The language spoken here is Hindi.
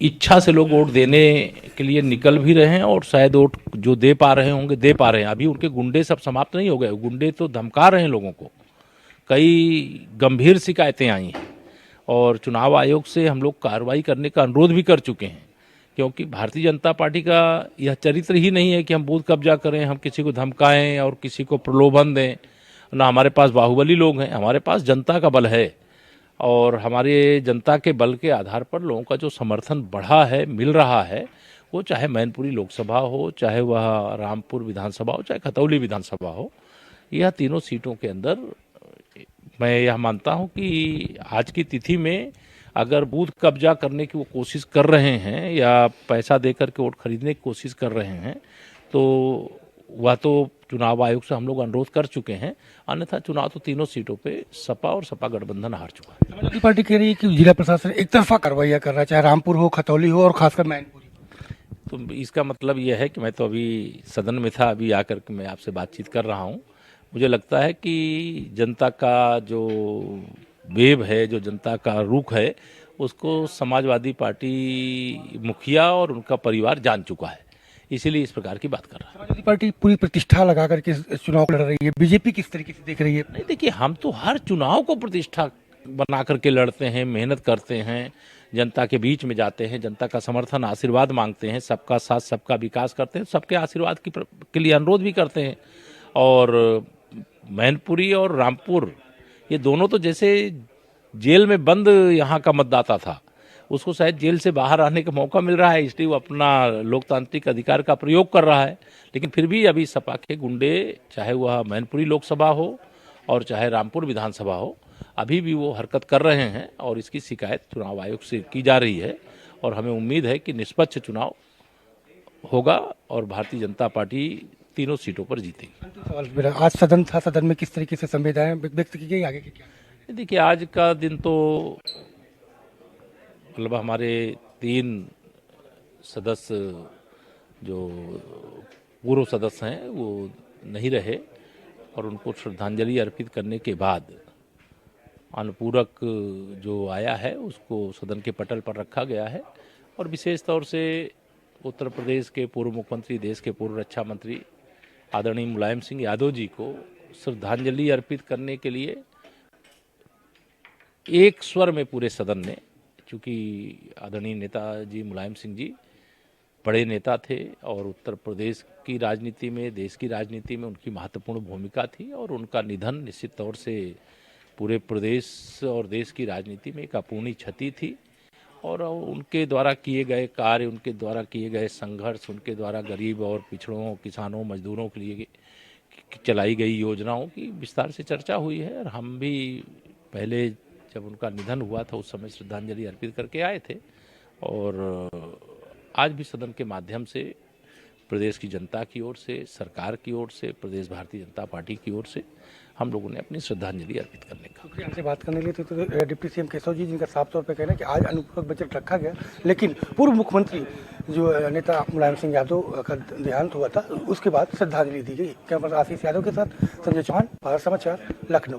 इच्छा से लोग वोट देने के लिए निकल भी रहे हैं और शायद वोट जो दे पा रहे होंगे दे पा रहे हैं। अभी उनके गुंडे सब समाप्त नहीं हो गए, गुंडे तो धमका रहे हैं लोगों को। कई गंभीर शिकायतें आई हैं और चुनाव आयोग से हम लोग कार्रवाई करने का अनुरोध भी कर चुके हैं, क्योंकि भारतीय जनता पार्टी का यह चरित्र ही नहीं है कि हम बूथ कब्जा करें, हम किसी को धमकाएं और किसी को प्रलोभन दें। ना हमारे पास बाहुबली लोग हैं, हमारे पास जनता का बल है और हमारे जनता के बल के आधार पर लोगों का जो समर्थन बढ़ा है, मिल रहा है, वो चाहे मैनपुरी लोकसभा हो, चाहे वह रामपुर विधानसभा हो, चाहे खतौली विधानसभा हो, यह तीनों सीटों के अंदर मैं यह मानता हूं कि आज की तिथि में अगर बूथ कब्जा करने की वो कोशिश कर रहे हैं या पैसा देकर के वोट खरीदने की कोशिश कर रहे हैं, तो वह तो चुनाव आयोग से हम लोग अनुरोध कर चुके हैं। अन्यथा चुनाव तो तीनों सीटों पे सपा और सपा गठबंधन हार चुका है। समाजवादी पार्टी कह रही है कि जिला प्रशासन एक तरफा कार्रवाइयां कर रहा है, चाहे रामपुर हो, खतौली हो और खासकर मैनपुरी। तो इसका मतलब यह है कि मैं तो अभी सदन में था, अभी आकर के मैं आपसे बातचीत कर रहा हूँ। मुझे लगता है कि जनता का जो वेव है, जो जनता का रुख है, उसको समाजवादी पार्टी मुखिया और उनका परिवार जान चुका है, इसीलिए इस प्रकार की बात कर रहा है। समाजवादी पार्टी पूरी प्रतिष्ठा लगा करके इस चुनाव को लड़ रही है, बीजेपी किस तरीके से देख रही है? नहीं, देखिए, हम तो हर चुनाव को प्रतिष्ठा बना करके लड़ते हैं, मेहनत करते हैं, जनता के बीच में जाते हैं, जनता का समर्थन आशीर्वाद मांगते हैं, सबका साथ सबका विकास करते हैं, सबके आशीर्वाद के लिए अनुरोध भी करते हैं। और मैनपुरी और रामपुर, ये दोनों तो जैसे जेल में बंद यहाँ का मतदाता था, उसको शायद जेल से बाहर आने का मौका मिल रहा है, इसलिए वो अपना लोकतांत्रिक अधिकार का प्रयोग कर रहा है। लेकिन फिर भी अभी सपा के गुंडे, चाहे वह मैनपुरी लोकसभा हो और चाहे रामपुर विधानसभा हो, अभी भी वो हरकत कर रहे हैं और इसकी शिकायत चुनाव आयोग से की जा रही है। और हमें उम्मीद है कि निष्पक्ष चुनाव होगा और भारतीय जनता पार्टी तीनों सीटों पर जीतेगी। सवाल मेरा, आज सदन था, सदन में किस तरीके से संवेदनाएं व्यक्त की गई, आगे की क्या? देखिए, आज का दिन तो मतलब हमारे 3 सदस्य जो पूर्व सदस्य हैं वो नहीं रहे और उनको श्रद्धांजलि अर्पित करने के बाद अनुपूरक जो आया है उसको सदन के पटल पर रखा गया है। और विशेष तौर से उत्तर प्रदेश के पूर्व मुख्यमंत्री, देश के पूर्व रक्षा मंत्री आदरणीय मुलायम सिंह यादव जी को श्रद्धांजलि अर्पित करने के लिए एक स्वर में पूरे सदन ने, चूँकि आदरणीय नेताजी मुलायम सिंह जी बड़े नेता थे और उत्तर प्रदेश की राजनीति में, देश की राजनीति में उनकी महत्वपूर्ण भूमिका थी और उनका निधन निश्चित तौर से पूरे प्रदेश और देश की राजनीति में एक अपूर्णीय क्षति थी। और उनके द्वारा किए गए कार्य, उनके द्वारा किए गए संघर्ष, उनके द्वारा गरीब और पिछड़ों, किसानों, मजदूरों के लिए चलाई गई योजनाओं की विस्तार से चर्चा हुई है। और हम भी पहले जब उनका निधन हुआ था उस समय श्रद्धांजलि अर्पित करके आए थे और आज भी सदन के माध्यम से प्रदेश की जनता की ओर से, सरकार की ओर से, प्रदेश भारतीय जनता पार्टी की ओर से हम लोगों ने अपनी श्रद्धांजलि अर्पित करने का। हमसे बात करने के लिए तो डिप्टी सीएम केशव जी, जिनका साफ तौर पर कहना है कि आज अनुपूरक बजट रखा गया, लेकिन पूर्व मुख्यमंत्री जो नेता मुलायम सिंह यादव का देहांत हुआ था उसके बाद श्रद्धांजलि दी गई। कैमरा आशीष यादव के साथ संजय चौहान, भारत समाचार, लखनऊ।